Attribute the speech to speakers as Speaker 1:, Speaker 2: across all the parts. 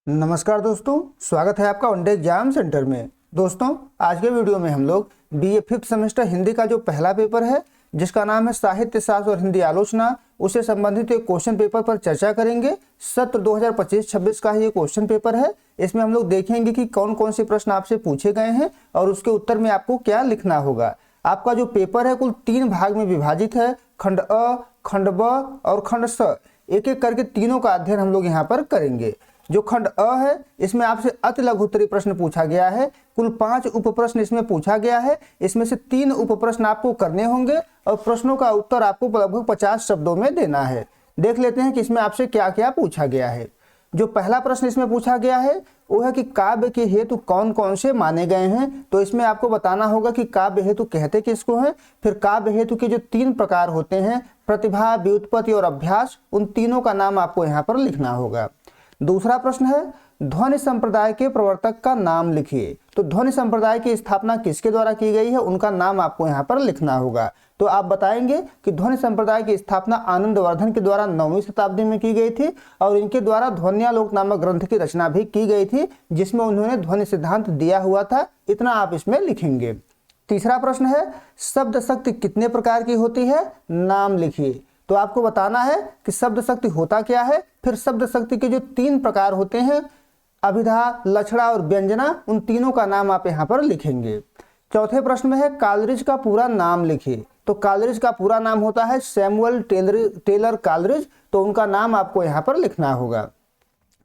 Speaker 1: नमस्कार दोस्तों, स्वागत है आपका वनडे एग्जाम सेंटर में। दोस्तों, आज के वीडियो में हम लोग बीए 5th सेमेस्टर हिंदी का जो पहला पेपर है जिसका नाम है साहित्य शास्त्र और हिंदी आलोचना, उससे संबंधित एक क्वेश्चन पेपर पर चर्चा करेंगे। सत्र 2025-26 का ये क्वेश्चन पेपर है। इसमें हम लोग देखेंगे कि कौन कौन से प्रश्न आपसे पूछे गए हैं और उसके उत्तर में आपको क्या लिखना होगा। आपका जो पेपर है कुल 3 भाग में विभाजित है, खंड अ, खंड ब और खंड स। एक एक करके तीनों का अध्ययन हम लोग यहाँ पर करेंगे। जो खंड अ है इसमें आपसे अति लघु उत्तरीय प्रश्न पूछा गया है। कुल 5 उप प्रश्न इसमें पूछा गया है। इसमें से 3 उप प्रश्न आपको करने होंगे और प्रश्नों का उत्तर आपको लगभग 50 शब्दों में देना है। देख लेते हैं कि इसमें आपसे क्या क्या पूछा गया है। जो पहला प्रश्न इसमें पूछा गया है वो है कि काव्य के हेतु कौन कौन से माने गए हैं। तो इसमें आपको बताना होगा कि काव्य हेतु कहते किसको हैं। फिर काव्य हेतु के जो 3 प्रकार होते हैं, प्रतिभा, व्युत्पत्ति और अभ्यास, उन तीनों का नाम आपको यहाँ पर लिखना होगा। दूसरा प्रश्न है ध्वनि संप्रदाय के प्रवर्तक का नाम लिखिए। तो ध्वनि संप्रदाय की स्थापना किसके द्वारा की गई है, उनका नाम आपको यहाँ पर लिखना होगा। तो आप बताएंगे कि ध्वनि संप्रदाय की स्थापना आनंदवर्धन के द्वारा 9वीं शताब्दी में की गई थी और इनके द्वारा ध्वन्यालोक नामक ग्रंथ की रचना भी की गई थी जिसमें उन्होंने ध्वनि सिद्धांत दिया हुआ था। इतना आप इसमें लिखेंगे। तीसरा प्रश्न है शब्द शक्ति कितने प्रकार की होती है, नाम लिखिए। तो आपको बताना है कि शब्द शक्ति होता क्या है। फिर शब्द शक्ति के जो 3 प्रकार होते हैं, अभिधा, लक्षणा और व्यंजना, उन तीनों का नाम आप यहाँ पर लिखेंगे। चौथे प्रश्न में है कालरिज का पूरा नाम लिखिए। तो कालरिज का पूरा नाम होता है सैमुअल टेलर कालरिज। तो उनका नाम आपको यहाँ पर लिखना होगा।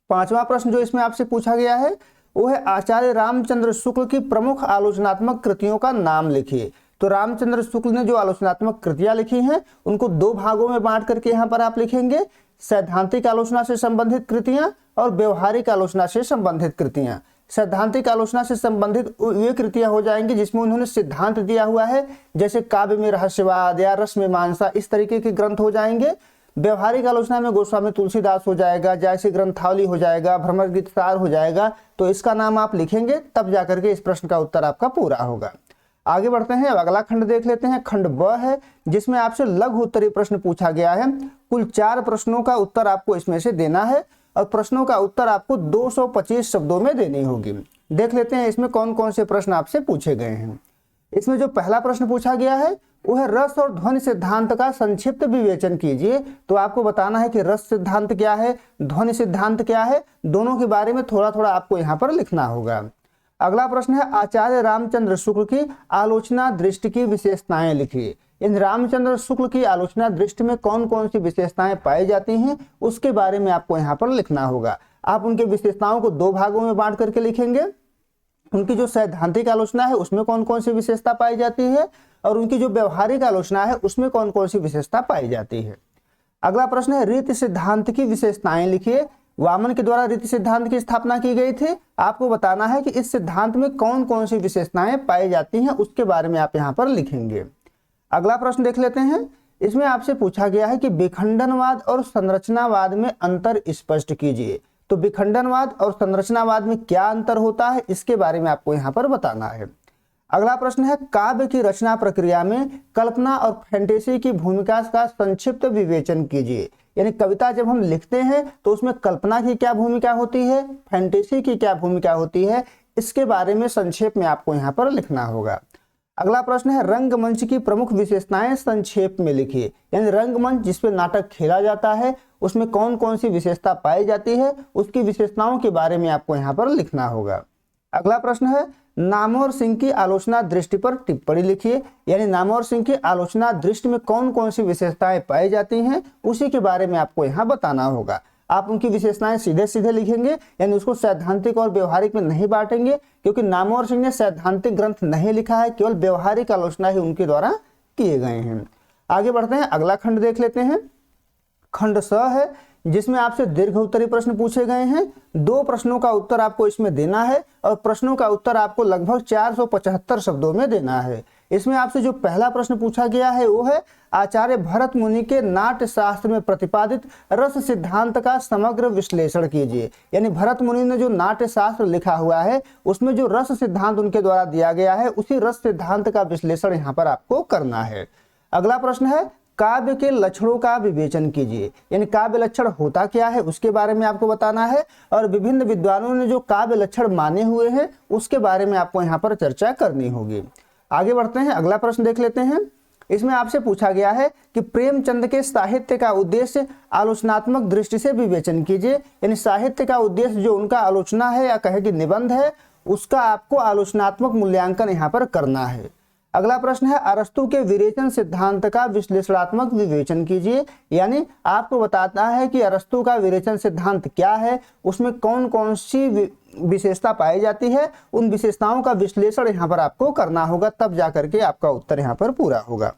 Speaker 1: 5वां प्रश्न जो इसमें आपसे पूछा गया है वो है आचार्य रामचंद्र शुक्ल की प्रमुख आलोचनात्मक कृतियों का नाम लिखिए। तो रामचंद्र शुक्ल ने जो आलोचनात्मक कृतियां लिखी हैं उनको 2 भागों में बांट करके यहाँ पर आप लिखेंगे, सैद्धांतिक आलोचना से संबंधित कृतियां और व्यवहारिक आलोचना से संबंधित कृतियां। सैद्धांतिक आलोचना से संबंधित वे कृतियां हो जाएंगी जिसमें उन्होंने सिद्धांत दिया हुआ है, जैसे काव्य में रहस्यवाद या रस में मीमांसा, इस तरीके के ग्रंथ हो जाएंगे। व्यवहारिक आलोचना में गोस्वामी तुलसीदास हो जाएगा, जैसे ग्रंथावली हो जाएगा, भ्रमर गीत सार हो जाएगा। तो इसका नाम आप लिखेंगे, तब जाकर के इस प्रश्न का उत्तर आपका पूरा होगा। आगे बढ़ते हैं, अब अगला खंड देख लेते हैं। खंड ब है जिसमें आपसे लघु उत्तरीय प्रश्न पूछा गया है। कुल 4 प्रश्नों का उत्तर आपको इसमें से देना है और प्रश्नों का उत्तर आपको 225 शब्दों में देनी होगी। देख लेते हैं इसमें कौन कौन से प्रश्न आपसे पूछे गए हैं। इसमें जो पहला प्रश्न पूछा गया है वो है रस और ध्वनि सिद्धांत का संक्षिप्त विवेचन कीजिए। तो आपको बताना है कि रस सिद्धांत क्या है, ध्वनि सिद्धांत क्या है, दोनों के बारे में थोड़ा थोड़ा आपको यहाँ पर लिखना होगा। अगला प्रश्न है आचार्य रामचंद्र शुक्ल की आलोचना दृष्टि की विशेषताएं लिखिए। इन रामचंद्र शुक्ल की आलोचना दृष्टि में कौन कौन सी विशेषताएं पाई जाती हैं उसके बारे में आपको यहाँ पर लिखना होगा। आप उनके विशेषताओं को 2 भागों में बांट करके लिखेंगे। उनकी जो सैद्धांतिक आलोचना है उसमें कौन कौन सी विशेषता पाई जाती है और उनकी जो व्यवहारिक आलोचना है उसमें कौन कौन सी विशेषता पाई जाती है। अगला प्रश्न है रीति सिद्धांत की विशेषताएं लिखिए। वामन के द्वारा रीति सिद्धांत की स्थापना की गई थी। आपको बताना है कि इस सिद्धांत में कौन कौन सी विशेषताएं पाई जाती हैं, उसके बारे में आप यहाँ पर लिखेंगे। अगला प्रश्न देख लेते हैं। इसमें आपसे पूछा गया है कि विखंडनवाद और संरचनावाद में अंतर स्पष्ट कीजिए। तो विखंडनवाद और संरचनावाद में क्या अंतर होता है, इसके बारे में आपको यहाँ पर बताना है। अगला प्रश्न है काव्य की रचना प्रक्रिया में कल्पना और फैंटेसी की भूमिका का संक्षिप्त विवेचन कीजिए। यानी कविता जब हम लिखते हैं तो उसमें कल्पना की क्या भूमिका होती है, फैंटेसी की क्या भूमिका होती है, इसके बारे में संक्षेप में आपको यहाँ पर लिखना होगा। अगला प्रश्न है रंगमंच की प्रमुख विशेषताएं संक्षेप में लिखिए। यानी रंगमंच जिस पे नाटक खेला जाता है उसमें कौन कौन सी विशेषता पाई जाती है, उसकी विशेषताओं के बारे में आपको यहाँ पर लिखना होगा। अगला प्रश्न है नामवर सिंह की आलोचना दृष्टि पर टिप्पणी लिखिए। यानी नामवर सिंह की आलोचना दृष्टि में कौन कौन सी विशेषताएं पाई जाती हैं उसी के बारे में आपको यहाँ बताना होगा। आप उनकी विशेषताएं सीधे सीधे लिखेंगे, यानी उसको सैद्धांतिक और व्यवहारिक में नहीं बांटेंगे, क्योंकि नामवर सिंह ने सैद्धांतिक ग्रंथ नहीं लिखा है, केवल व्यवहारिक आलोचना ही उनके द्वारा किए गए हैं। आगे बढ़ते हैं, अगला खंड देख लेते हैं। खंड स है जिसमें आपसे दीर्घ उत्तरीय प्रश्न पूछे गए हैं। 2 प्रश्नों का उत्तर आपको इसमें देना है और प्रश्नों का उत्तर आपको लगभग 475 शब्दों में देना है। इसमें आपसे जो पहला प्रश्न पूछा गया है वो है आचार्य भरत मुनि के नाट्य शास्त्र में प्रतिपादित रस सिद्धांत का समग्र विश्लेषण कीजिए। यानी भरत मुनि ने जो नाट्य शास्त्र लिखा हुआ है उसमें जो रस सिद्धांत उनके द्वारा दिया गया है उसी रस सिद्धांत का विश्लेषण यहाँ पर आपको करना है। अगला प्रश्न है काव्य के लक्षणों का विवेचन कीजिए। यानी काव्य लक्षण होता क्या है उसके बारे में आपको बताना है, और विभिन्न विद्वानों ने जो काव्य लक्षण माने हुए हैं उसके बारे में आपको यहाँ पर चर्चा करनी होगी। आगे बढ़ते हैं, अगला प्रश्न देख लेते हैं। इसमें आपसे पूछा गया है कि प्रेमचंद के साहित्य का उद्देश्य आलोचनात्मक दृष्टि से विवेचन कीजिए। यानी साहित्य का उद्देश्य जो उनका आलोचना है या कहे कि निबंध है, उसका आपको आलोचनात्मक मूल्यांकन यहाँ पर करना है। अगला प्रश्न है, अरस्तु के विरेचन सिद्धांत का विश्लेषणात्मक विवेचन कीजिए। यानी आपको बताना है कि अरस्तु का विरेचन सिद्धांत क्या है, उसमें कौन कौन सी विशेषता पाई जाती है, उन विशेषताओं का विश्लेषण यहाँ पर आपको करना होगा, तब जाकर के आपका उत्तर यहाँ पर पूरा होगा।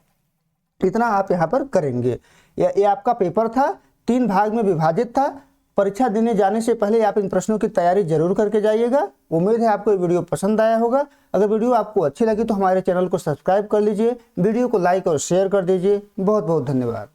Speaker 1: इतना आप यहाँ पर करेंगे। ये आपका पेपर था, 3 भाग में विभाजित था। परीक्षा देने जाने से पहले आप इन प्रश्नों की तैयारी जरूर करके जाइएगा। उम्मीद है आपको ये वीडियो पसंद आया होगा। अगर वीडियो आपको अच्छी लगी तो हमारे चैनल को सब्सक्राइब कर लीजिए, वीडियो को लाइक और शेयर कर दीजिए। बहुत बहुत धन्यवाद।